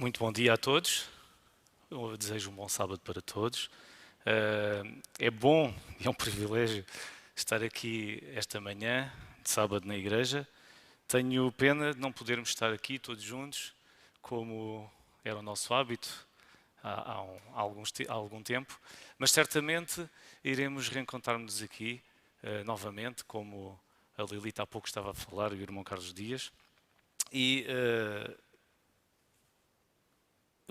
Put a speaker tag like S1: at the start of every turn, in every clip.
S1: Muito bom dia a todos. Eu desejo um bom sábado para todos. É bom e é um privilégio estar aqui esta manhã, de sábado, na igreja. Tenho pena de não podermos estar aqui todos juntos, como era o nosso hábito há algum tempo, mas certamente iremos reencontrar-nos aqui novamente, como a Lilita há pouco estava a falar, e o irmão Carlos Dias. E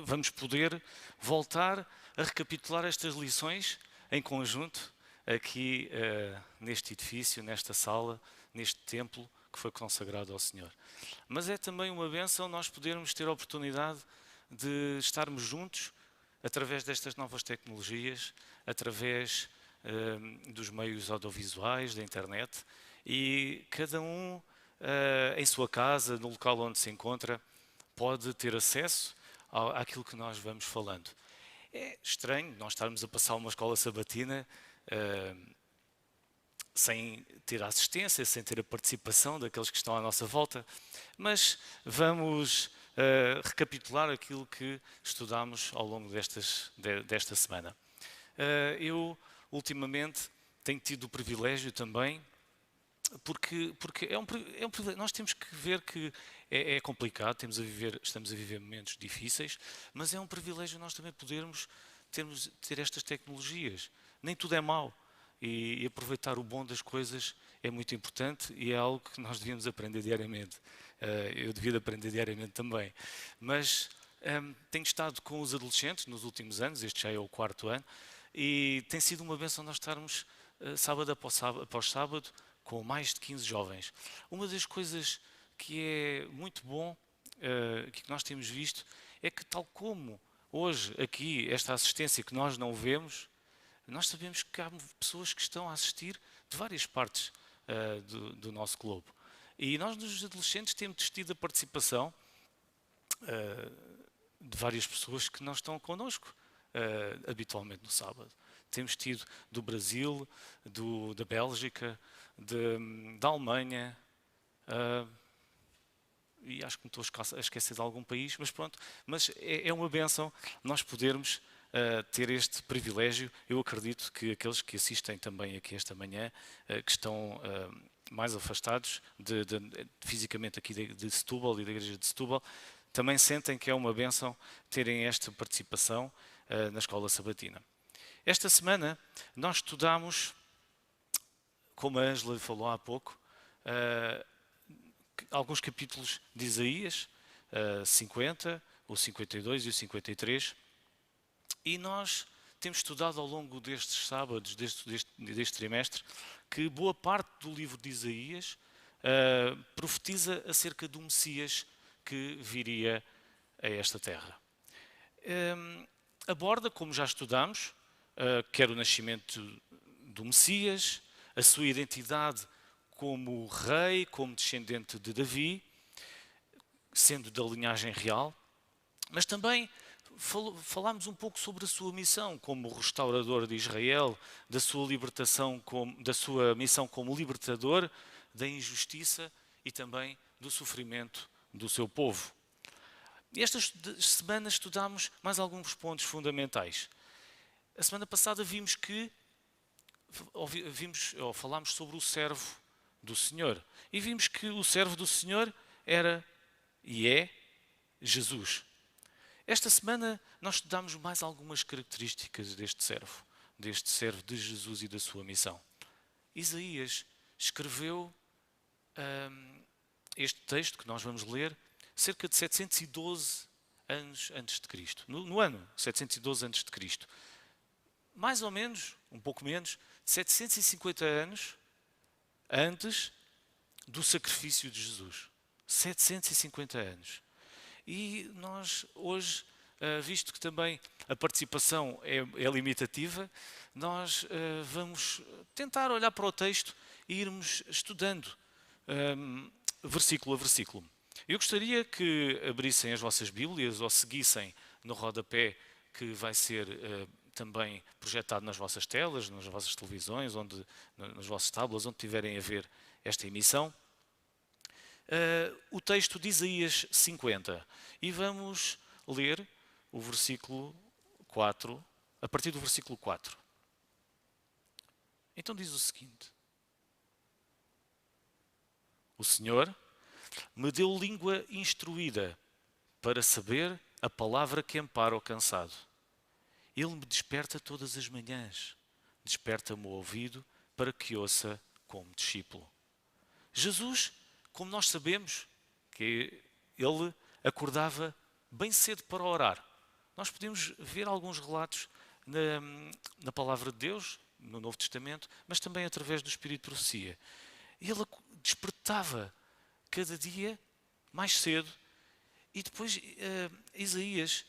S1: vamos poder voltar a recapitular estas lições em conjunto, aqui neste edifício, nesta sala, neste templo que foi consagrado ao Senhor. Mas é também uma bênção nós podermos ter a oportunidade de estarmos juntos através destas novas tecnologias, através dos meios audiovisuais, da internet, e cada um em sua casa, no local onde se encontra, pode ter acesso àquilo que nós vamos falando. É estranho nós estarmos a passar uma escola sabatina sem ter a assistência, sem ter a participação daqueles que estão à nossa volta, mas vamos recapitular aquilo que estudámos ao longo desta semana. Eu, ultimamente, tenho tido o privilégio também porque é um privilégio. Nós temos que ver que é complicado, estamos a viver momentos difíceis, mas é um privilégio nós também podermos ter estas tecnologias. Nem tudo é mau. E aproveitar o bom das coisas é muito importante e é algo que nós devíamos aprender diariamente. Eu devia aprender diariamente também. Mas tenho estado com os adolescentes nos últimos anos, este já é o 4º ano, e tem sido uma bênção nós estarmos sábado após sábado com mais de 15 jovens. Uma das coisas que é muito bom, que nós temos visto, é que tal como hoje aqui esta assistência que nós não vemos, nós sabemos que há pessoas que estão a assistir de várias partes do nosso globo. E nós, nos adolescentes, temos tido a participação de várias pessoas que não estão connosco habitualmente no sábado. Temos tido do Brasil, da Bélgica, da Alemanha, e acho que me estou a esquecer de algum país, mas pronto. Mas é uma bênção nós podermos ter este privilégio. Eu acredito que aqueles que assistem também aqui esta manhã, que estão mais afastados fisicamente aqui de Setúbal e da igreja de Setúbal, também sentem que é uma bênção terem esta participação na escola sabatina. Esta semana nós estudamos, como a Ângela falou há pouco, alguns capítulos de Isaías, 50, o 52 e o 53, e nós temos estudado ao longo destes sábados, deste trimestre, que boa parte do livro de Isaías profetiza acerca do Messias que viria a esta terra. Aborda, como já estudamos, quer o nascimento do Messias, a sua identidade como rei, como descendente de Davi, sendo da linhagem real, mas também falámos um pouco sobre a sua missão como restaurador de Israel, da sua libertação, da sua missão como libertador da injustiça e também do sofrimento do seu povo. E estas semanas estudámos mais alguns pontos fundamentais. A semana passada falámos sobre o servo do Senhor. E vimos que o servo do Senhor era e é Jesus. Esta semana nós estudamos mais algumas características deste servo de Jesus e da sua missão. Isaías escreveu este texto que nós vamos ler cerca de 712 anos antes de Cristo. No ano 712 antes de Cristo. Mais ou menos, um pouco menos, 750 anos antes do sacrifício de Jesus. 750 anos. E nós hoje, visto que também a participação é limitativa, nós vamos tentar olhar para o texto e irmos estudando versículo a versículo. Eu gostaria que abrissem as vossas Bíblias ou seguissem no rodapé que vai ser também projetado nas vossas telas, nas vossas televisões, nos vossos tablets, onde tiverem a ver esta emissão. O texto de Isaías 50. E vamos ler o versículo 4, a partir do versículo 4. Então diz o seguinte: o Senhor me deu língua instruída para saber a palavra que ampara o cansado. Ele me desperta todas as manhãs, desperta-me o ouvido para que ouça como discípulo. Jesus, como nós sabemos, que ele acordava bem cedo para orar. Nós podemos ver alguns relatos na palavra de Deus, no Novo Testamento, mas também através do Espírito de Profecia. Ele despertava cada dia mais cedo e depois Isaías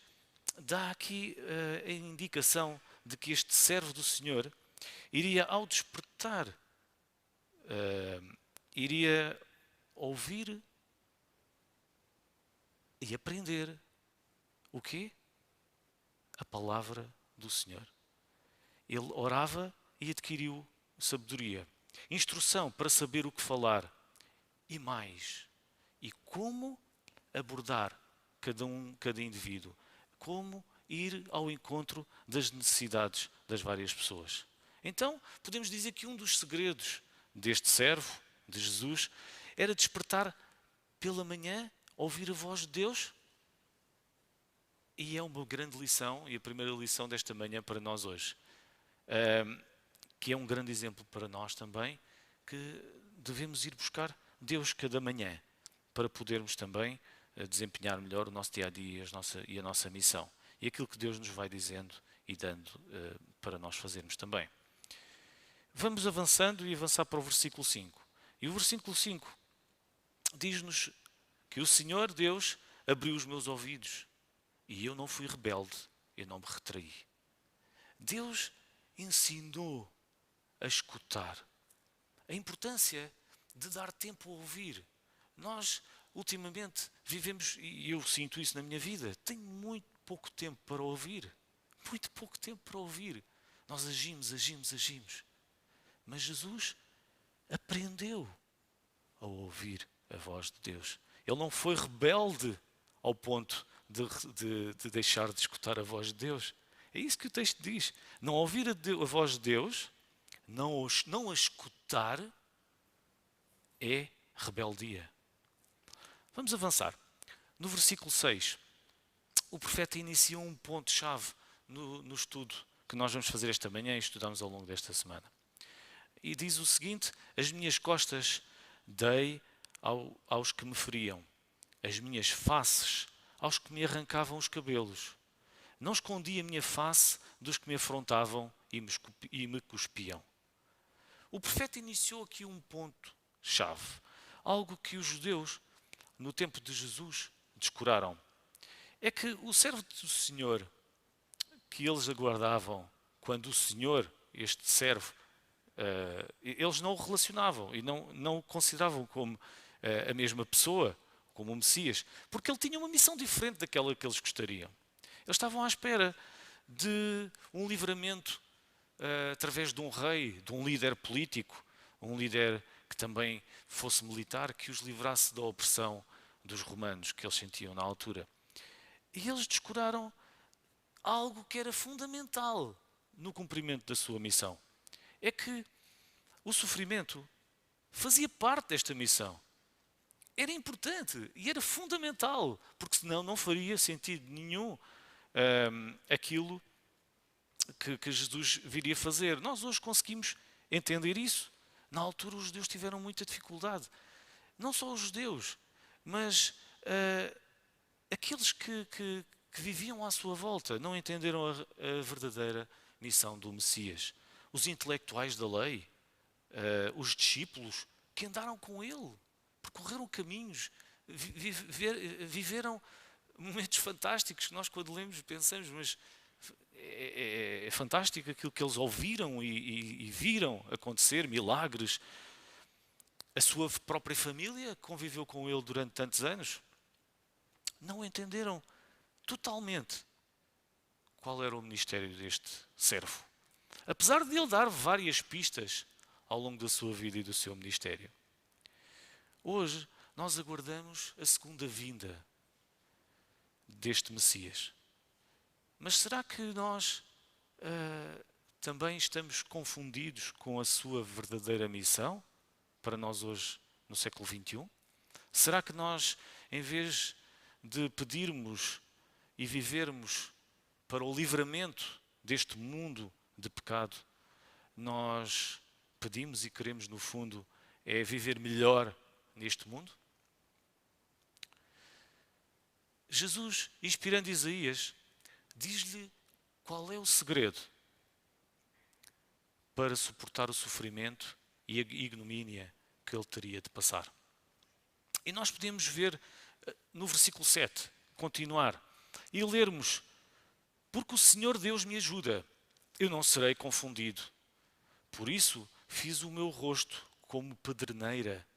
S1: dá aqui a indicação de que este servo do Senhor iria, ao despertar, iria ouvir e aprender o quê? A palavra do Senhor. Ele orava e adquiriu sabedoria, instrução para saber o que falar e mais, e como abordar cada indivíduo, como ir ao encontro das necessidades das várias pessoas. Então, podemos dizer que um dos segredos deste servo, de Jesus, era despertar pela manhã, ouvir a voz de Deus. E é uma grande lição, e a primeira lição desta manhã para nós hoje, que é um grande exemplo para nós também, que devemos ir buscar Deus cada manhã, para podermos também desempenhar melhor o nosso dia-a-dia e a nossa missão. E aquilo que Deus nos vai dizendo e dando para nós fazermos também. Vamos avançando e avançar para o versículo 5. E o versículo 5 diz-nos que o Senhor Deus abriu os meus ouvidos e eu não fui rebelde, eu não me retraí. Deus ensinou a escutar. A importância de dar tempo a ouvir. Nós, ultimamente, vivemos, e eu sinto isso na minha vida, tenho muito pouco tempo para ouvir. Muito pouco tempo para ouvir. Nós agimos. Mas Jesus aprendeu a ouvir a voz de Deus. Ele não foi rebelde ao ponto de deixar de escutar a voz de Deus. É isso que o texto diz. Não ouvir a voz de Deus, não a escutar, é rebeldia. Vamos avançar. No versículo 6, o profeta inicia um ponto-chave no estudo que nós vamos fazer esta manhã e estudamos ao longo desta semana. E diz o seguinte: as minhas costas dei aos que me feriam, as minhas faces aos que me arrancavam os cabelos. Não escondi a minha face dos que me afrontavam e me cuspiam. O profeta iniciou aqui um ponto-chave, algo que os judeus, no tempo de Jesus, descuraram. É que o servo do Senhor, que eles aguardavam, quando o Senhor, este servo, eles não o relacionavam e não o consideravam como a mesma pessoa, como o Messias, porque ele tinha uma missão diferente daquela que eles gostariam. Eles estavam à espera de um livramento através de um rei, de um líder político, um líder que também fosse militar, que os livrasse da opressão dos romanos que eles sentiam na altura. E eles descuraram algo que era fundamental no cumprimento da sua missão. É que o sofrimento fazia parte desta missão. Era importante e era fundamental, porque senão não faria sentido nenhum aquilo que Jesus viria fazer. Nós hoje conseguimos entender isso. Na altura os judeus tiveram muita dificuldade. Não só os judeus, mas aqueles que viviam à sua volta não entenderam a verdadeira missão do Messias. Os intelectuais da lei, os discípulos que andaram com ele, percorreram caminhos, viveram momentos fantásticos que nós quando lemos pensamos, mas é fantástico aquilo que eles ouviram e viram acontecer, milagres. A sua própria família conviveu com ele durante tantos anos. Não entenderam totalmente qual era o ministério deste servo. Apesar de ele dar várias pistas ao longo da sua vida e do seu ministério. Hoje nós aguardamos a segunda vinda deste Messias. Mas será que nós também estamos confundidos com a sua verdadeira missão para nós hoje, no século XXI? Será que nós, em vez de pedirmos e vivermos para o livramento deste mundo de pecado, nós pedimos e queremos, no fundo, é viver melhor neste mundo? Jesus, inspirando Isaías, diz-lhe qual é o segredo para suportar o sofrimento e a ignomínia que ele teria de passar. E nós podemos ver no versículo 7, continuar, e lermos: porque o Senhor Deus me ajuda, eu não serei confundido. Por isso fiz o meu rosto como pedreneira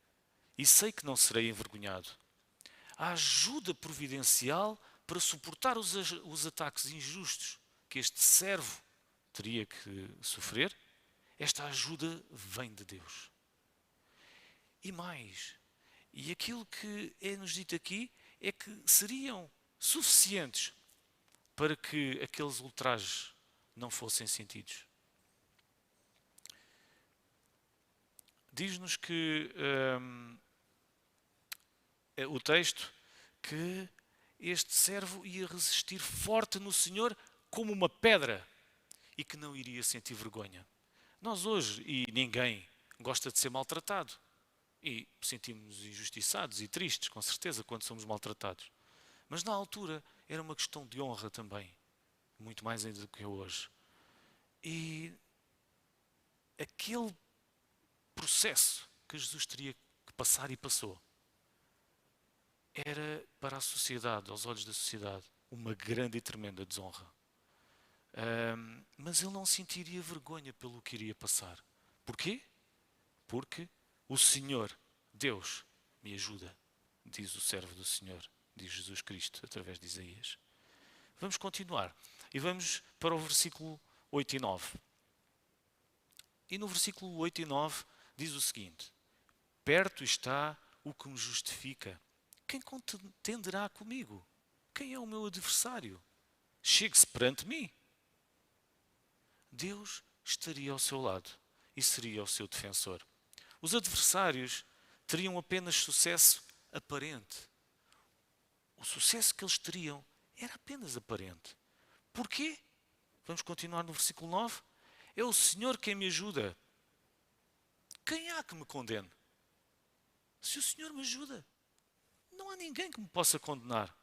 S1: e sei que não serei envergonhado. A ajuda providencial para suportar os ataques injustos que este servo teria que sofrer, esta ajuda vem de Deus. E mais, e aquilo que é-nos dito aqui é que seriam suficientes para que aqueles ultrajes não fossem sentidos. Diz-nos que o texto que este servo ia resistir forte no Senhor como uma pedra e que não iria sentir vergonha. Nós hoje, e ninguém gosta de ser maltratado, e sentimos-nos injustiçados e tristes, com certeza, quando somos maltratados. Mas na altura era uma questão de honra também, muito mais ainda do que hoje. E aquele processo que Jesus teria que passar e passou era para a sociedade, aos olhos da sociedade, uma grande e tremenda desonra. Mas ele não sentiria vergonha pelo que iria passar. Porquê? Porque o Senhor, Deus, me ajuda, diz o servo do Senhor, diz Jesus Cristo, através de Isaías. Vamos continuar e vamos para o versículo 8 e 9. E no versículo 8 e 9 diz o seguinte: perto está o que me justifica. Quem contenderá comigo? Quem é o meu adversário? Chegue-se perante mim. Deus estaria ao seu lado e seria o seu defensor. Os adversários teriam apenas sucesso aparente. O sucesso que eles teriam era apenas aparente. Porquê? Vamos continuar no versículo 9. É o Senhor quem me ajuda. Quem há que me condene? Se o Senhor me ajuda, não há ninguém que me possa condenar.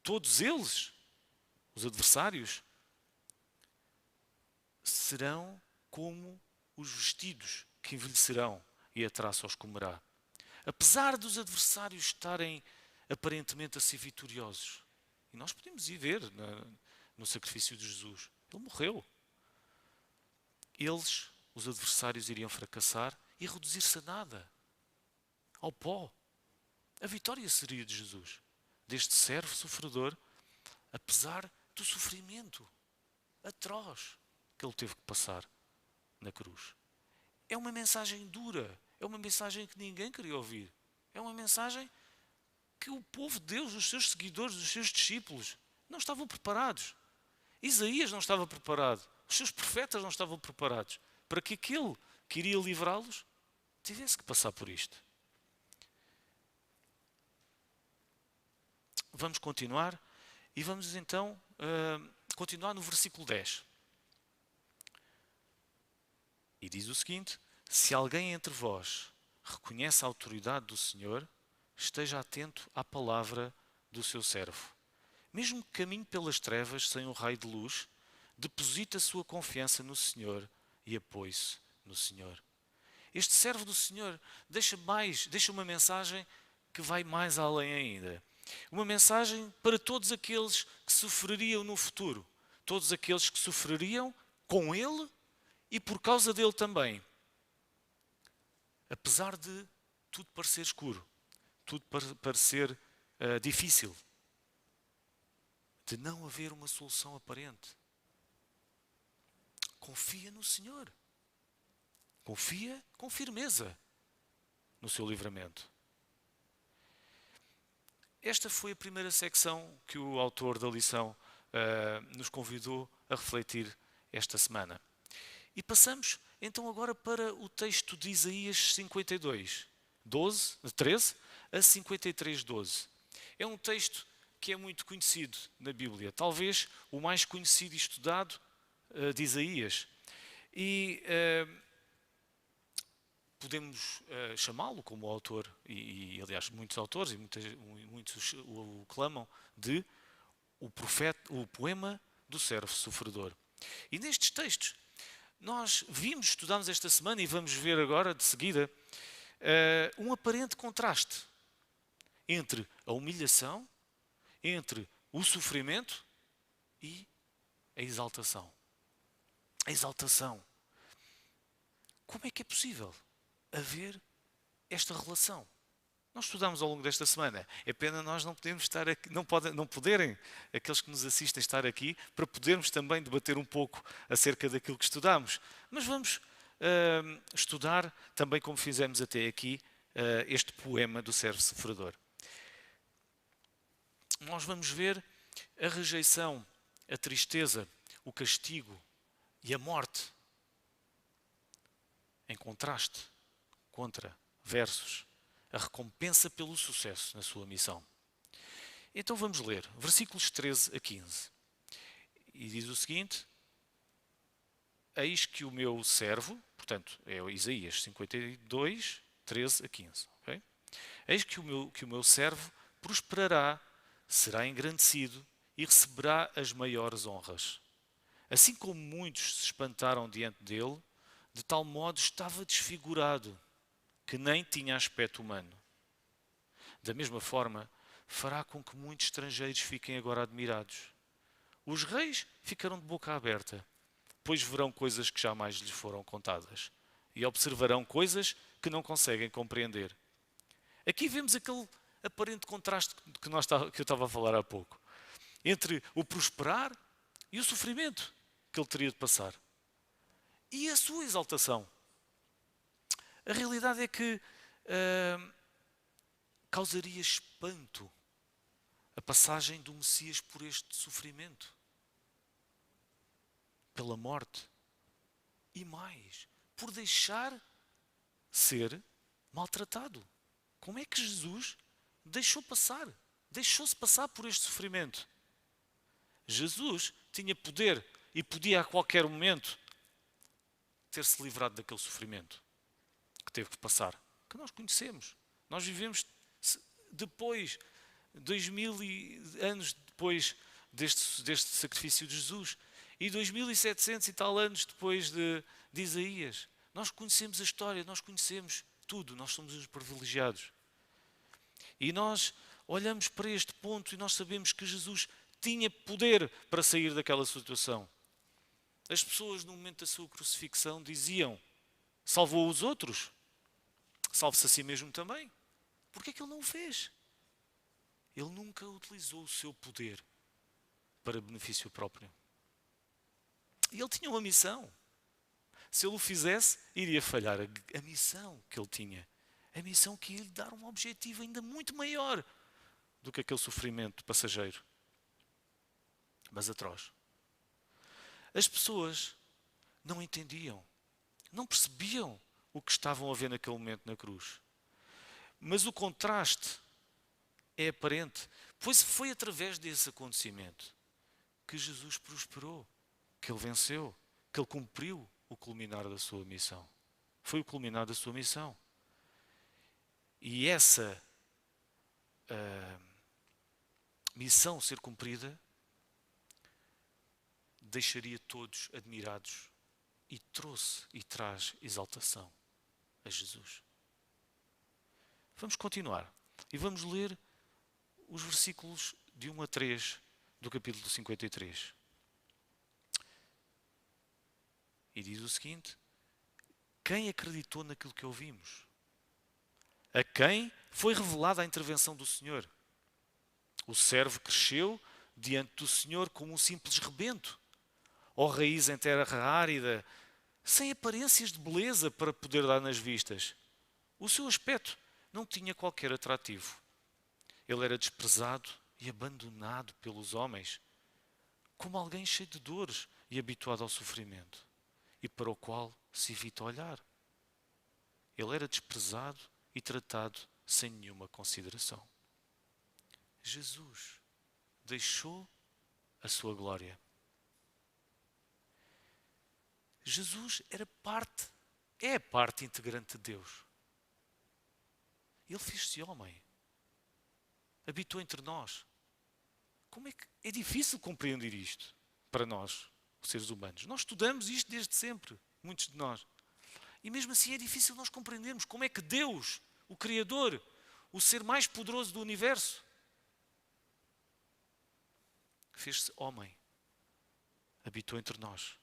S1: Todos eles, os adversários, serão como os vestidos que envelhecerão e a traça os comerá. Apesar dos adversários estarem aparentemente a ser vitoriosos, e nós podemos ir ver no sacrifício de Jesus, ele morreu. Eles, os adversários, iriam fracassar e reduzir-se a nada, ao pó. A vitória seria de Jesus, deste servo sofredor, apesar do sofrimento atroz que ele teve que passar na cruz. É uma mensagem dura, é uma mensagem que ninguém queria ouvir. É uma mensagem que o povo de Deus, os seus seguidores, os seus discípulos, não estavam preparados. Isaías não estava preparado, os seus profetas não estavam preparados para que aquele que iria livrá-los tivesse que passar por isto. Vamos continuar e vamos então continuar no versículo 10. E diz o seguinte: se alguém entre vós reconhece a autoridade do Senhor, esteja atento à palavra do seu servo. Mesmo que caminhe pelas trevas sem um raio de luz, deposite a sua confiança no Senhor e apoie-se no Senhor. Este servo do Senhor deixa uma mensagem que vai mais além ainda. Uma mensagem para todos aqueles que sofreriam no futuro. Todos aqueles que sofreriam com Ele e por causa dele também. Apesar de tudo parecer escuro, tudo parecer difícil, de não haver uma solução aparente. Confia no Senhor. Confia com firmeza no seu livramento. esta foi a primeira secção que o autor da lição nos convidou a refletir esta semana. E passamos então agora para o texto de Isaías 52, 13 a 53, 12. É um texto que é muito conhecido na Bíblia, talvez o mais conhecido e estudado de Isaías. E podemos chamá-lo como autor, e aliás muitos autores e muitos o clamam, de o poema do servo sofredor. E nestes textos nós estudamos esta semana e vamos ver agora de seguida um aparente contraste entre a humilhação, entre o sofrimento e a exaltação. A exaltação. Como é que é possível haver esta relação? Nós estudamos ao longo desta semana. É pena nós não podermos estar aqui, não poderem aqueles que nos assistem estar aqui para podermos também debater um pouco acerca daquilo que estudamos. Mas vamos estudar também, como fizemos até aqui, este poema do servo sofredor. Nós vamos ver a rejeição, a tristeza, o castigo e a morte em contraste contra versus a recompensa pelo sucesso na sua missão. Então vamos ler versículos 13 a 15. E diz o seguinte: eis que o meu servo, portanto é Isaías 52, 13 a 15. Okay? Eis que o meu servo prosperará, será engrandecido e receberá as maiores honras. Assim como muitos se espantaram diante dele, de tal modo estava desfigurado, que nem tinha aspecto humano. Da mesma forma, fará com que muitos estrangeiros fiquem agora admirados. Os reis ficarão de boca aberta, pois verão coisas que jamais lhes foram contadas, e observarão coisas que não conseguem compreender. Aqui vemos aquele aparente contraste que eu estava a falar há pouco, entre o prosperar e o sofrimento que ele teria de passar. E a sua exaltação. A realidade é que causaria espanto a passagem do Messias por este sofrimento, pela morte e mais, por deixar ser maltratado. Como é que Jesus deixou-se passar por este sofrimento? Jesus tinha poder e podia a qualquer momento ter-se livrado daquele sofrimento que teve que passar, que nós conhecemos. Nós vivemos depois, 2000 anos depois deste sacrifício de Jesus e 2700 e tal anos depois de Isaías. Nós conhecemos a história, nós conhecemos tudo, nós somos os privilegiados. E nós olhamos para este ponto e nós sabemos que Jesus tinha poder para sair daquela situação. As pessoas no momento da sua crucifixão diziam: salvou os outros, salve-se a si mesmo também. Porquê é que ele não o fez? Ele nunca utilizou o seu poder para benefício próprio. E ele tinha uma missão. Se ele o fizesse, iria falhar a missão que ele tinha. A missão que ia lhe dar um objetivo ainda muito maior do que aquele sofrimento passageiro, mas atroz. As pessoas não entendiam, não percebiam o que estavam a ver naquele momento na cruz. Mas o contraste é aparente, pois foi através desse acontecimento que Jesus prosperou, que ele venceu, que ele cumpriu o culminar da sua missão. Foi o culminar da sua missão. E essa missão ser cumprida deixaria todos admirados e trouxe e traz exaltação a Jesus. Vamos continuar e vamos ler os versículos de 1 a 3 do capítulo 53. E diz o seguinte: quem acreditou naquilo que ouvimos? A quem foi revelada a intervenção do Senhor? O servo cresceu diante do Senhor como um simples rebento, ou raiz em terra árida, sem aparências de beleza para poder dar nas vistas. O seu aspecto não tinha qualquer atrativo. Ele era desprezado e abandonado pelos homens, como alguém cheio de dores e habituado ao sofrimento, e para o qual se evita olhar. Ele era desprezado e tratado sem nenhuma consideração. Jesus deixou a sua glória. Jesus é a parte integrante de Deus. Ele fez-se homem, habitou entre nós. Como é que é difícil compreender isto para nós, os seres humanos? Nós estudamos isto desde sempre, muitos de nós. E mesmo assim é difícil nós compreendermos como é que Deus, o Criador, o ser mais poderoso do universo, fez-se homem, habitou entre nós.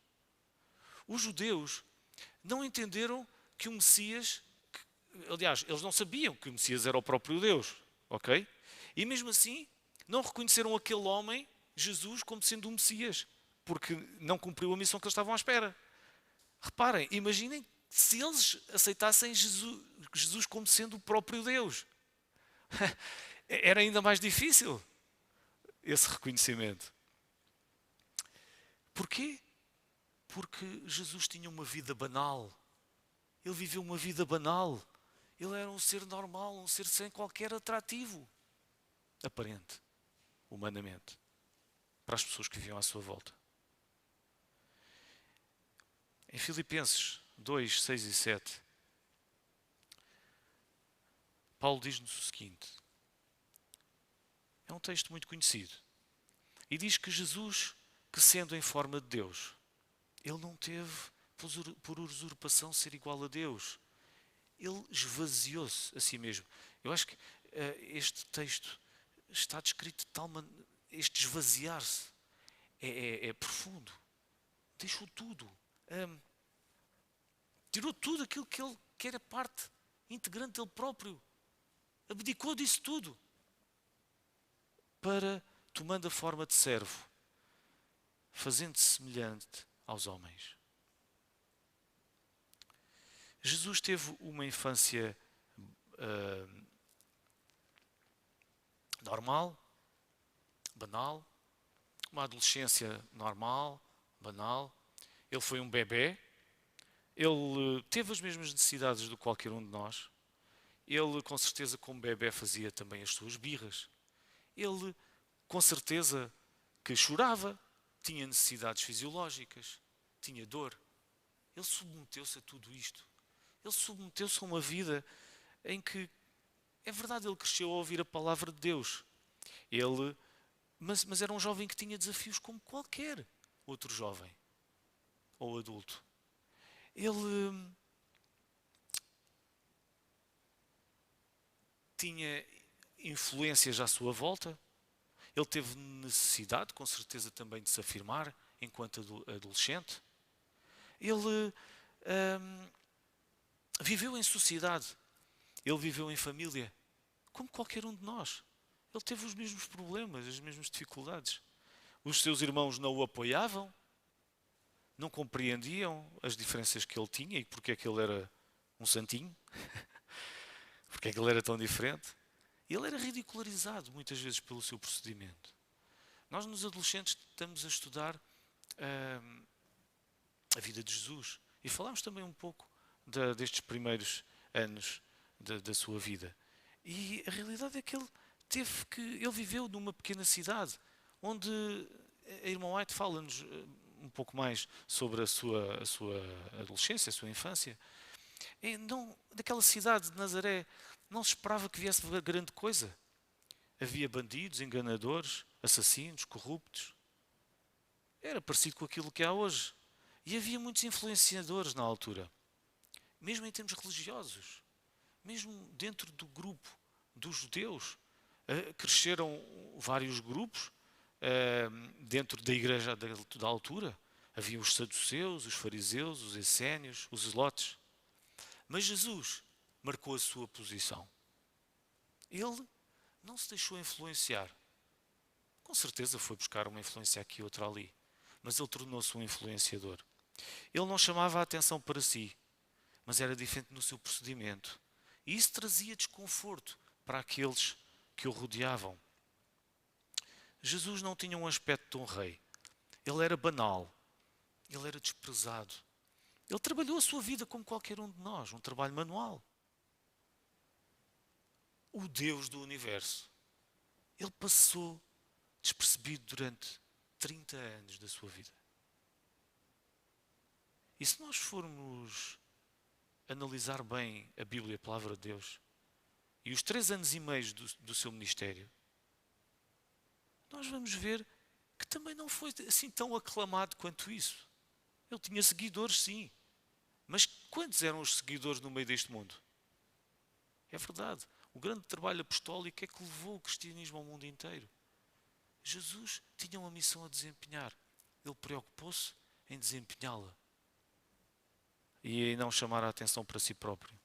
S1: Os judeus não entenderam que o Messias, aliás, eles não sabiam que o Messias era o próprio Deus, ok? E mesmo assim, não reconheceram aquele homem, Jesus, como sendo o Messias, porque não cumpriu a missão que eles estavam à espera. Reparem, imaginem se eles aceitassem Jesus como sendo o próprio Deus. Era ainda mais difícil esse reconhecimento. Porquê? Porque Jesus tinha uma vida banal. Ele viveu uma vida banal. Ele era um ser normal, um ser sem qualquer atrativo aparente, humanamente, para as pessoas que viviam à sua volta. Em Filipenses 2, 6 e 7, Paulo diz-nos o seguinte. É um texto muito conhecido. E diz que Jesus, que sendo em forma de Deus, ele não teve por usurpação ser igual a Deus. Ele esvaziou-se a si mesmo. Eu acho que este texto está descrito de tal maneira, este esvaziar-se é profundo. Deixou tudo. Tirou tudo aquilo que era parte integrante dele próprio. Abdicou disso tudo. Para, tomando a forma de servo, fazendo-se semelhante aos homens. Jesus teve uma infância normal, banal, uma adolescência normal, banal. Ele foi um bebé. Ele teve as mesmas necessidades do que qualquer um de nós. Ele, com certeza, como bebé, fazia também as suas birras. Ele, com certeza, que chorava, tinha necessidades fisiológicas, tinha dor. Ele submeteu-se a tudo isto. Ele submeteu-se a uma vida em que, é verdade, ele cresceu a ouvir a palavra de Deus. Mas era um jovem que tinha desafios como qualquer outro jovem ou adulto. Ele tinha influências à sua volta. Ele teve necessidade, com certeza, também de se afirmar enquanto adolescente. Ele viveu em sociedade. Ele viveu em família, como qualquer um de nós. Ele teve os mesmos problemas, as mesmas dificuldades. Os seus irmãos não o apoiavam, não compreendiam as diferenças que ele tinha e porque é que ele era um santinho, porque é que ele era tão diferente. Ele era ridicularizado muitas vezes pelo seu procedimento. Nós, nos adolescentes, estamos a estudar a vida de Jesus e falámos também um pouco destes primeiros anos da sua vida. E a realidade é que ele viveu numa pequena cidade onde a irmã White fala-nos um pouco mais sobre a sua adolescência, a sua infância. Daquela cidade de Nazaré não se esperava que viesse grande coisa. Havia bandidos, enganadores, assassinos, corruptos. Era parecido com aquilo que há hoje. E havia muitos influenciadores na altura. Mesmo em termos religiosos. Mesmo dentro do grupo dos judeus. Cresceram vários grupos dentro da igreja da altura. Havia os saduceus, os fariseus, os essénios, os zelotes. Mas Jesus marcou a sua posição. Ele não se deixou influenciar. Com certeza foi buscar uma influência aqui, outra ali. Mas ele tornou-se um influenciador. Ele não chamava a atenção para si, mas era diferente no seu procedimento. E isso trazia desconforto para aqueles que o rodeavam. Jesus não tinha um aspecto de um rei. Ele era banal. Ele era desprezado. Ele trabalhou a sua vida como qualquer um de nós, um trabalho manual. O Deus do universo. Ele passou despercebido durante 30 anos da sua vida. E se nós formos analisar bem a Bíblia, a palavra de Deus, e os 3 anos e meio do seu ministério, nós vamos ver que também não foi assim tão aclamado quanto isso. Ele tinha seguidores, sim. Mas quantos eram os seguidores no meio deste mundo? É verdade. O grande trabalho apostólico é que levou o cristianismo ao mundo inteiro. Jesus tinha uma missão a desempenhar. Ele preocupou-se em desempenhá-la. E em não chamar a atenção para si próprio.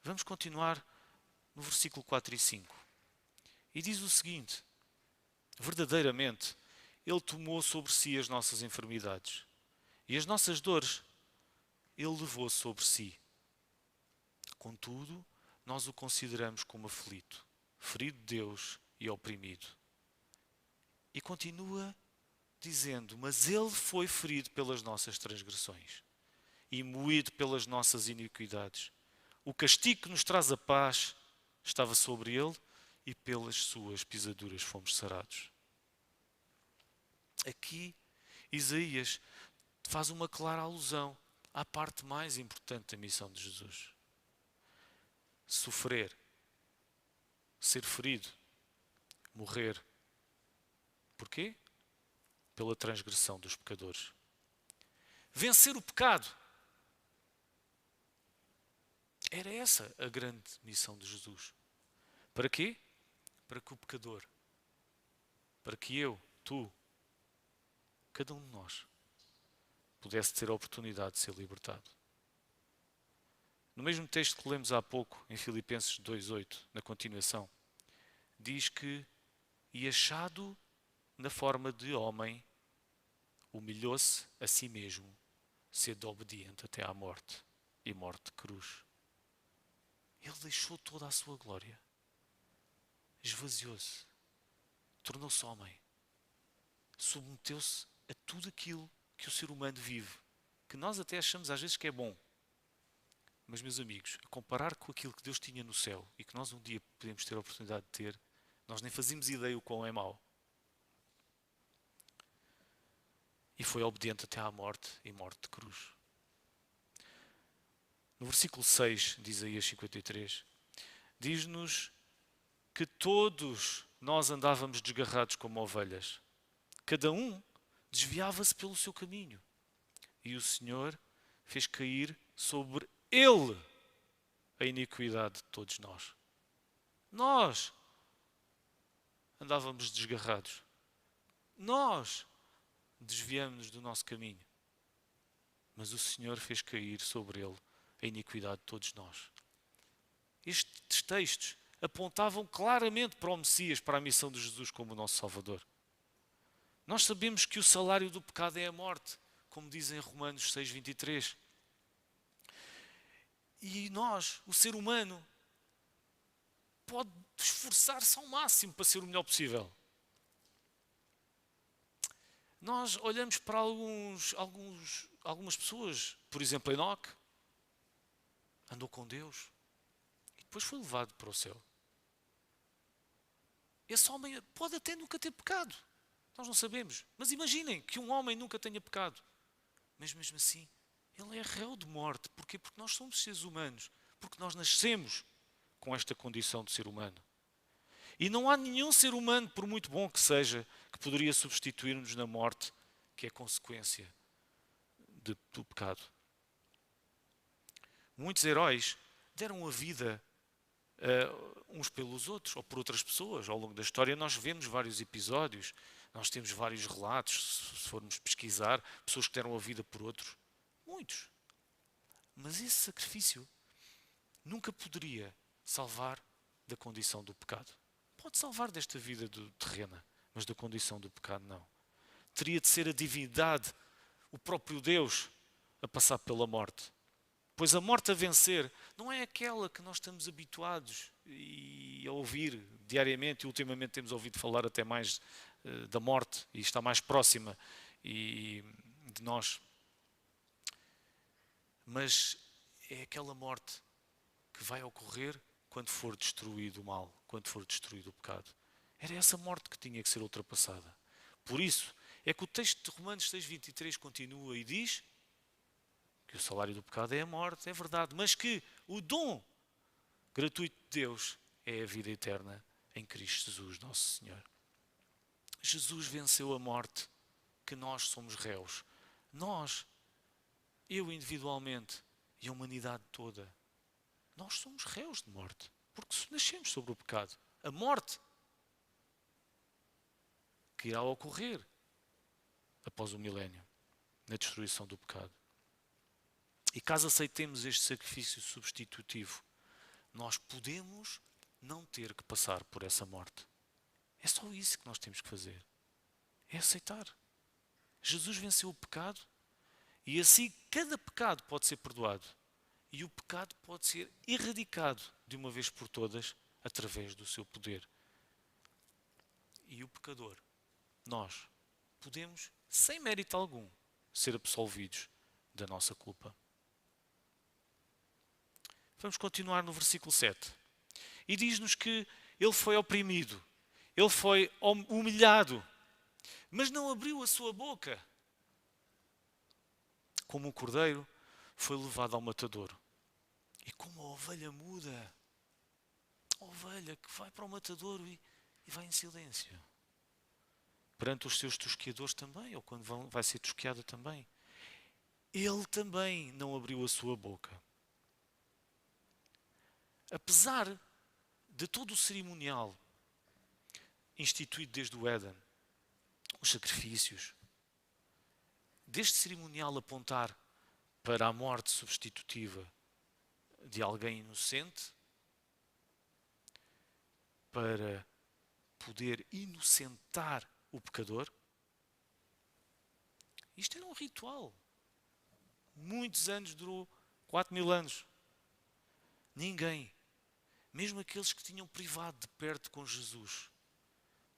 S1: Vamos continuar no versículo 4 e 5. E diz o seguinte: verdadeiramente, Ele tomou sobre si as nossas enfermidades e as nossas dores Ele levou sobre si. Contudo, nós o consideramos como aflito, ferido de Deus e oprimido. E continua dizendo: mas Ele foi ferido pelas nossas transgressões e moído pelas nossas iniquidades. O castigo que nos traz a paz estava sobre Ele e pelas suas pisaduras fomos sarados. Aqui, Isaías faz uma clara alusão à parte mais importante da missão de Jesus. Sofrer, ser ferido, morrer. Porquê? Pela transgressão dos pecadores. Vencer o pecado. Era essa a grande missão de Jesus. Para quê? Para que o pecador, para que eu, tu, cada um de nós, pudesse ter a oportunidade de ser libertado. No mesmo texto que lemos há pouco, em Filipenses 2:8, na continuação, diz que, e achado na forma de homem, humilhou-se a si mesmo, sendo obediente até à morte, e morte de cruz. Ele deixou toda a sua glória, esvaziou-se, tornou-se homem, submeteu-se a tudo aquilo que o ser humano vive, que nós até achamos às vezes que é bom. Mas, meus amigos, a comparar com aquilo que Deus tinha no céu e que nós um dia podemos ter a oportunidade de ter, nós nem fazíamos ideia o quão é mau. E foi obediente até à morte e morte de cruz. No versículo 6 de Isaías 53, diz-nos que todos nós andávamos desgarrados como ovelhas. Cada um desviava-se pelo seu caminho. E o Senhor fez cair sobre Ele a iniquidade de todos nós. Nós andávamos desgarrados. Nós desviamos-nos do nosso caminho. Mas o Senhor fez cair sobre Ele a iniquidade de todos nós. Estes textos apontavam claramente para o Messias, para a missão de Jesus como o nosso Salvador. Nós sabemos que o salário do pecado é a morte, como diz em Romanos 6:23. E nós, o ser humano, pode esforçar-se ao máximo para ser o melhor possível. Nós olhamos para algumas pessoas, por exemplo, Enoque, andou com Deus e depois foi levado para o céu. Esse homem pode até nunca ter pecado, nós não sabemos. Mas imaginem que um homem nunca tenha pecado, mas mesmo assim ele é réu de morte. Porquê? Porque nós somos seres humanos, porque nós nascemos com esta condição de ser humano. E não há nenhum ser humano, por muito bom que seja, que poderia substituir-nos na morte, que é consequência do pecado. Muitos heróis deram a vida uns pelos outros, ou por outras pessoas. Ao longo da história nós vemos vários episódios, nós temos vários relatos, se formos pesquisar, pessoas que deram a vida por outros. Muitos. Mas esse sacrifício nunca poderia salvar da condição do pecado. Pode salvar desta vida terrena, mas da condição do pecado não. Teria de ser a divindade, o próprio Deus, a passar pela morte. Pois a morte a vencer não é aquela que nós estamos habituados a ouvir diariamente, e ultimamente temos ouvido falar até mais da morte, e está mais próxima de nós. Mas é aquela morte que vai ocorrer quando for destruído o mal, quando for destruído o pecado. Era essa morte que tinha que ser ultrapassada. Por isso, é que o texto de Romanos 6,23 continua e diz que o salário do pecado é a morte, é verdade, mas que o dom gratuito de Deus é a vida eterna em Cristo Jesus, nosso Senhor. Jesus venceu a morte, que nós somos réus. Nós, eu individualmente e a humanidade toda, nós somos réus de morte, porque nascemos sobre o pecado. A morte que irá ocorrer após o milénio, na destruição do pecado. E caso aceitemos este sacrifício substitutivo, nós podemos não ter que passar por essa morte. É só isso que nós temos que fazer. É aceitar. Jesus venceu o pecado e assim cada pecado pode ser perdoado. E o pecado pode ser erradicado de uma vez por todas através do seu poder. E o pecador, nós, podemos, sem mérito algum, ser absolvidos da nossa culpa. Vamos continuar no versículo 7. E diz-nos que ele foi oprimido, ele foi humilhado, mas não abriu a sua boca. Como um cordeiro, foi levado ao matadouro. E como a ovelha muda, a ovelha que vai para o matadouro e vai em silêncio. Perante os seus tosqueadores também, ou quando vai ser tosqueada também. Ele também não abriu a sua boca. Apesar de todo o cerimonial instituído desde o Éden, os sacrifícios, deste cerimonial apontar para a morte substitutiva de alguém inocente, para poder inocentar o pecador, isto era um ritual. Muitos anos, durou 4.000 anos. Ninguém, mesmo aqueles que tinham privado de perto com Jesus,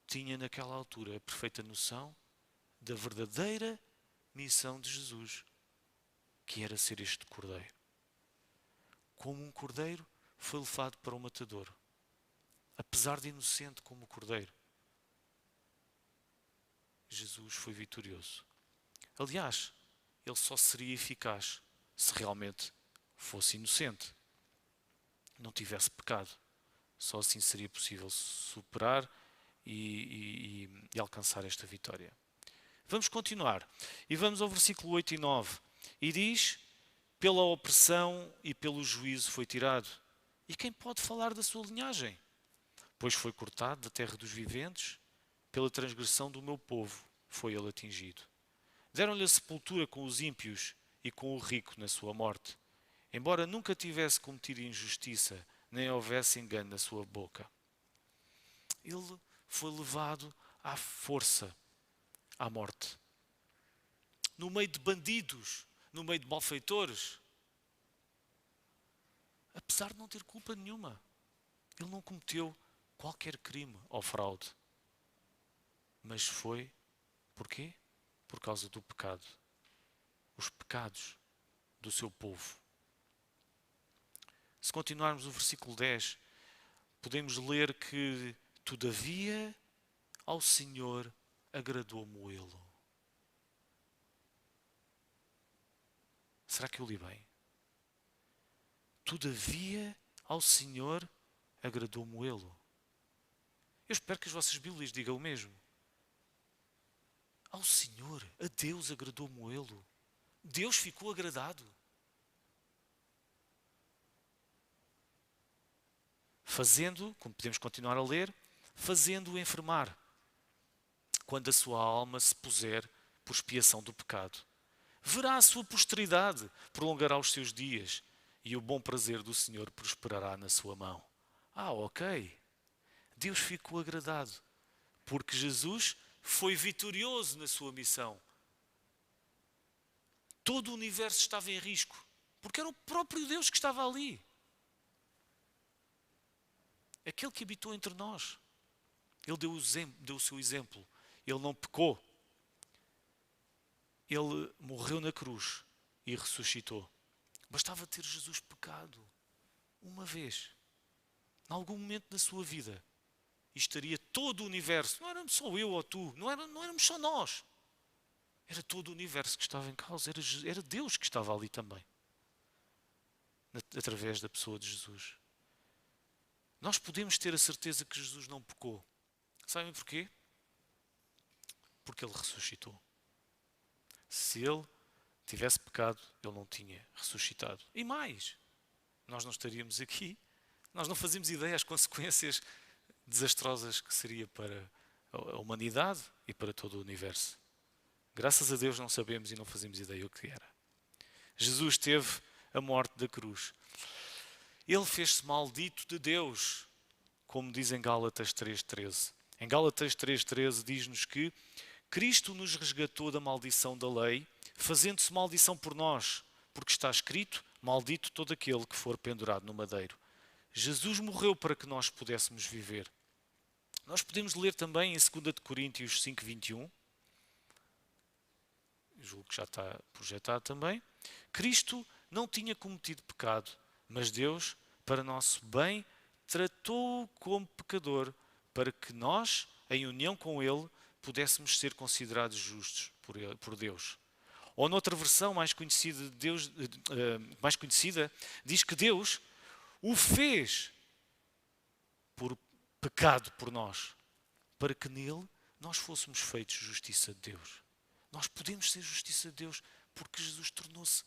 S1: tinha naquela altura a perfeita noção da verdadeira missão de Jesus, que era ser este cordeiro. Como um cordeiro, foi levado para o matadouro. Apesar de inocente como o cordeiro, Jesus foi vitorioso. Aliás, ele só seria eficaz se realmente fosse inocente, não tivesse pecado. Só assim seria possível superar e alcançar esta vitória. Vamos continuar. E vamos ao versículo 8 e 9. E diz: pela opressão e pelo juízo foi tirado. E quem pode falar da sua linhagem? Pois foi cortado da terra dos viventes, pela transgressão do meu povo foi ele atingido. Deram-lhe a sepultura com os ímpios e com o rico na sua morte, embora nunca tivesse cometido injustiça, nem houvesse engano na sua boca. Ele foi levado à força, à morte. No meio de bandidos, no meio de malfeitores. Apesar de não ter culpa nenhuma. Ele não cometeu qualquer crime ou fraude. Mas foi, porquê? Por causa do pecado. Os pecados do seu povo. Se continuarmos o versículo 10, podemos ler que, todavia, ao Senhor agradou moê-lo. Será que eu li bem? Todavia, ao Senhor agradou moê-lo. Eu espero que as vossas Bíblias digam o mesmo. Ao Senhor, a Deus agradou moê-lo. Deus ficou agradado. Fazendo, como podemos continuar a ler, fazendo-o enfermar, quando a sua alma se puser por expiação do pecado. Verá a sua posteridade, prolongará os seus dias, e o bom prazer do Senhor prosperará na sua mão. Ok. Deus ficou agradado, porque Jesus foi vitorioso na sua missão. Todo o universo estava em risco. Porque era o próprio Deus que estava ali. Aquele que habitou entre nós. Ele deu o seu exemplo. Ele não pecou. Ele morreu na cruz e ressuscitou. Bastava ter Jesus pecado uma vez, em algum momento da sua vida, e estaria todo o universo. Não éramos só eu ou tu, não éramos só nós. Era todo o universo que estava em causa. Era Deus que estava ali também, através da pessoa de Jesus. Nós podemos ter a certeza que Jesus não pecou. Sabem porquê? Porque Ele ressuscitou. Se Ele tivesse pecado, Ele não tinha ressuscitado. E mais, nós não estaríamos aqui. Nós não fazemos ideia das consequências desastrosas que seria para a humanidade e para todo o universo. Graças a Deus não sabemos e não fazemos ideia o que era. Jesus teve a morte da cruz. Ele fez-se maldito de Deus, como diz em Gálatas 3,13. Em Gálatas 3,13 diz-nos que Cristo nos resgatou da maldição da lei, fazendo-se maldição por nós, porque está escrito, maldito todo aquele que for pendurado no madeiro. Jesus morreu para que nós pudéssemos viver. Nós podemos ler também em 2 Coríntios 5,21, julgo que já está projetado também, Cristo não tinha cometido pecado, mas Deus, para nosso bem, tratou-o como pecador, para que nós, em união com Ele, pudéssemos ser considerados justos por Deus. Ou noutra versão mais conhecida, diz que Deus o fez por pecado por nós, para que nele nós fôssemos feitos justiça de Deus. Nós podemos ser justiça de Deus porque Jesus tornou-se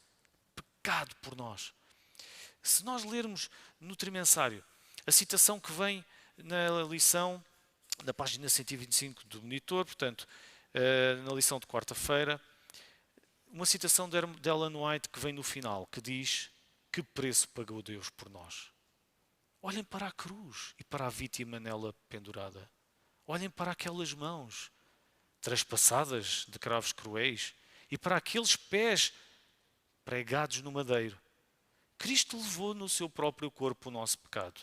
S1: pecado por nós. Se nós lermos no trimensário a citação que vem na lição, na página 125 do monitor, portanto, na lição de quarta-feira, uma citação de Ellen White que vem no final, que diz: que preço pagou Deus por nós? Olhem para a cruz e para a vítima nela pendurada. Olhem para aquelas mãos traspassadas de cravos cruéis e para aqueles pés pregados no madeiro. Cristo levou no seu próprio corpo o nosso pecado.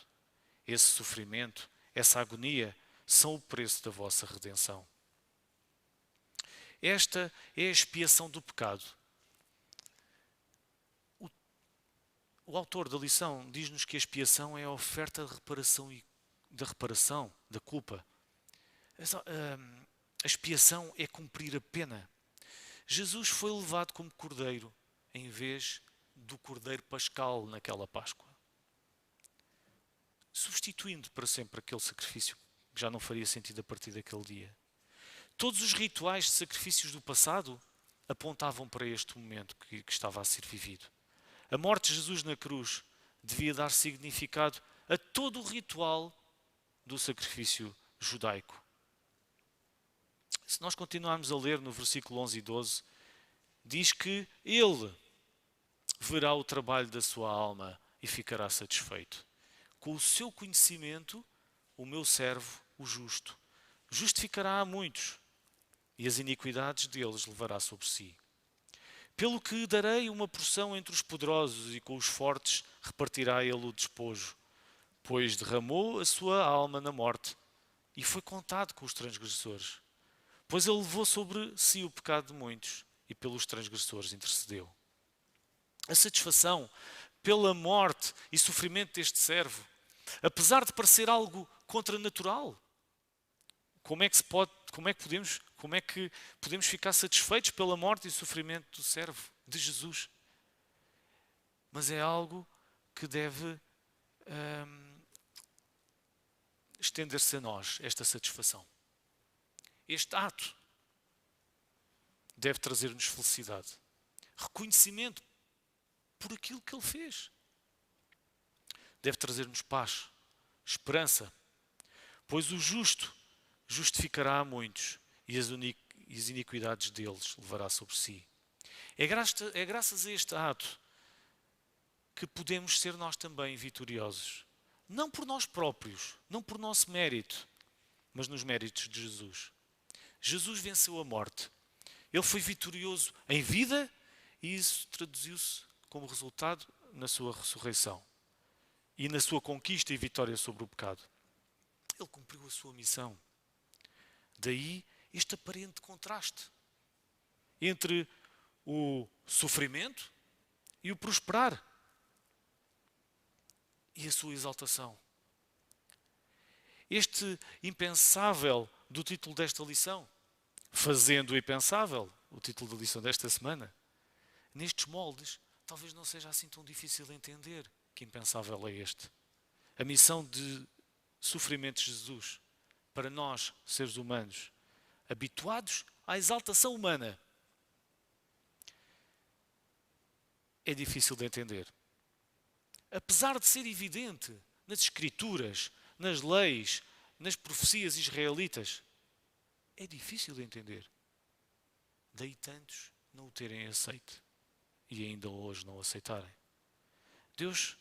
S1: Esse sofrimento, essa agonia, são o preço da vossa redenção. Esta é a expiação do pecado. O autor da lição diz-nos que a expiação é a oferta de reparação da culpa. A expiação é cumprir a pena. Jesus foi levado como cordeiro em vez do cordeiro pascal naquela Páscoa, substituindo para sempre aquele sacrifício que já não faria sentido a partir daquele dia. Todos os rituais de sacrifícios do passado apontavam para este momento que estava a ser vivido. A morte de Jesus na cruz devia dar significado a todo o ritual do sacrifício judaico. Se nós continuarmos a ler no versículo 11 e 12, diz que Ele verá o trabalho da sua alma e ficará satisfeito. Com o seu conhecimento, o meu servo, o justo, justificará a muitos e as iniquidades deles levará sobre si. Pelo que darei uma porção entre os poderosos e com os fortes repartirá ele o despojo, pois derramou a sua alma na morte e foi contado com os transgressores. Pois ele levou sobre si o pecado de muitos e pelos transgressores intercedeu. A satisfação pela morte e sofrimento deste servo, apesar de parecer algo contranatural, como é que podemos ficar satisfeitos pela morte e sofrimento do servo de Jesus? Mas é algo que deve estender-se a nós, esta satisfação. Este ato deve trazer-nos felicidade, reconhecimento por aquilo que ele fez. Deve trazer-nos paz, esperança, pois o justo justificará a muitos e as iniquidades deles levará sobre si. É graças a este ato que podemos ser nós também vitoriosos. Não por nós próprios, não por nosso mérito, mas nos méritos de Jesus. Jesus venceu a morte. Ele foi vitorioso em vida e isso traduziu-se como resultado na sua ressurreição e na sua conquista e vitória sobre o pecado. Ele cumpriu a sua missão. Daí este aparente contraste entre o sofrimento e o prosperar e a sua exaltação. Este impensável do título desta lição, fazendo o impensável, o título da lição desta semana, nestes moldes, talvez não seja assim tão difícil de entender que impensável é este. A missão de sofrimento de Jesus para nós, seres humanos, habituados à exaltação humana, é difícil de entender. Apesar de ser evidente nas Escrituras, nas leis, nas profecias israelitas, é difícil de entender. Daí tantos não o terem aceito e ainda hoje não o aceitarem. Deus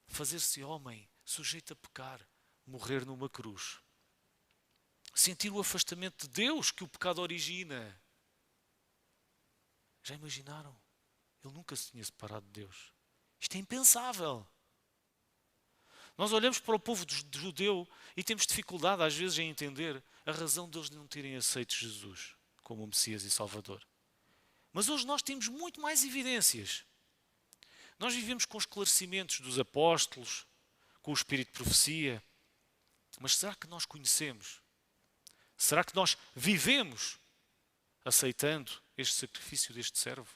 S1: fazer-se homem, sujeito a pecar, morrer numa cruz. Sentir o afastamento de Deus que o pecado origina. Já imaginaram? Ele nunca se tinha separado de Deus. Isto é impensável. Nós olhamos para o povo judeu e temos dificuldade às vezes em entender a razão deles não terem aceito Jesus como o Messias e Salvador. Mas hoje nós temos muito mais evidências. Nós vivemos com esclarecimentos dos apóstolos, com o espírito de profecia. Mas será que nós conhecemos? Será que nós vivemos aceitando este sacrifício deste servo?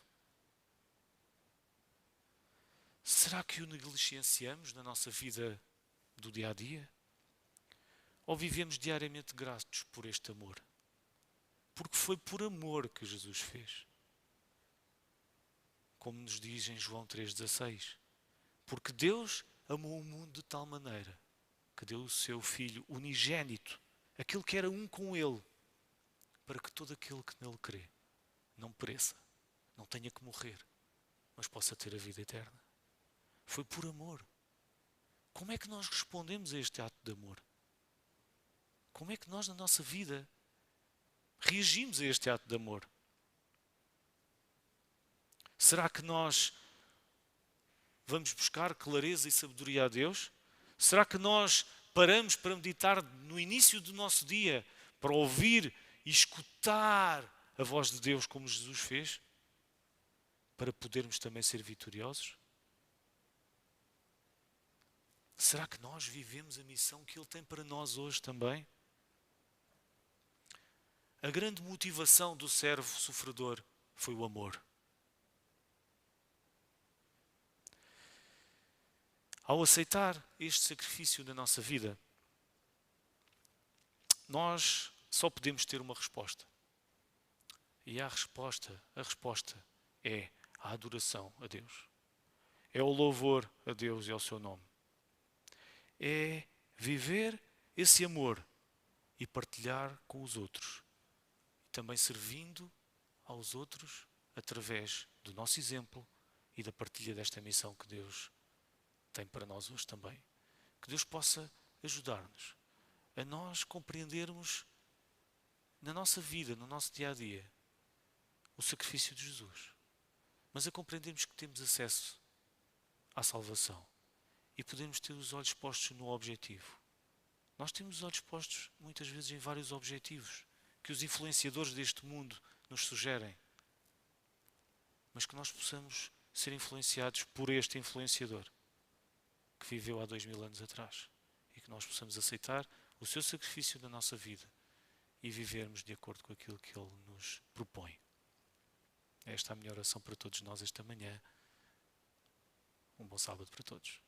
S1: Será que o negligenciamos na nossa vida do dia a dia? Ou vivemos diariamente gratos por este amor? Porque foi por amor que Jesus fez. Como nos diz em João 3,16. Porque Deus amou o mundo de tal maneira que deu o seu Filho unigênito, aquele que era um com Ele, para que todo aquele que nele crê não pereça, não tenha que morrer, mas possa ter a vida eterna. Foi por amor. Como é que nós respondemos a este ato de amor? Como é que nós na nossa vida reagimos a este ato de amor? Será que nós vamos buscar clareza e sabedoria a Deus? Será que nós paramos para meditar no início do nosso dia, para ouvir e escutar a voz de Deus como Jesus fez? Para podermos também ser vitoriosos? Será que nós vivemos a missão que Ele tem para nós hoje também? A grande motivação do servo sofredor foi o amor. Ao aceitar este sacrifício na nossa vida, nós só podemos ter uma resposta. E a resposta é a adoração a Deus. É o louvor a Deus e ao seu nome. É viver esse amor e partilhar com os outros. Também servindo aos outros através do nosso exemplo e da partilha desta missão que Deus tem para nós hoje também. Que Deus possa ajudar-nos a nós compreendermos na nossa vida, no nosso dia-a-dia, o sacrifício de Jesus. Mas a compreendermos que temos acesso à salvação e podemos ter os olhos postos no objetivo. Nós temos os olhos postos muitas vezes em vários objetivos que os influenciadores deste mundo nos sugerem. Mas que nós possamos ser influenciados por este influenciador que viveu há 2000 anos atrás e que nós possamos aceitar o seu sacrifício na nossa vida e vivermos de acordo com aquilo que Ele nos propõe. Esta é a minha oração para todos nós esta manhã. Um bom sábado para todos.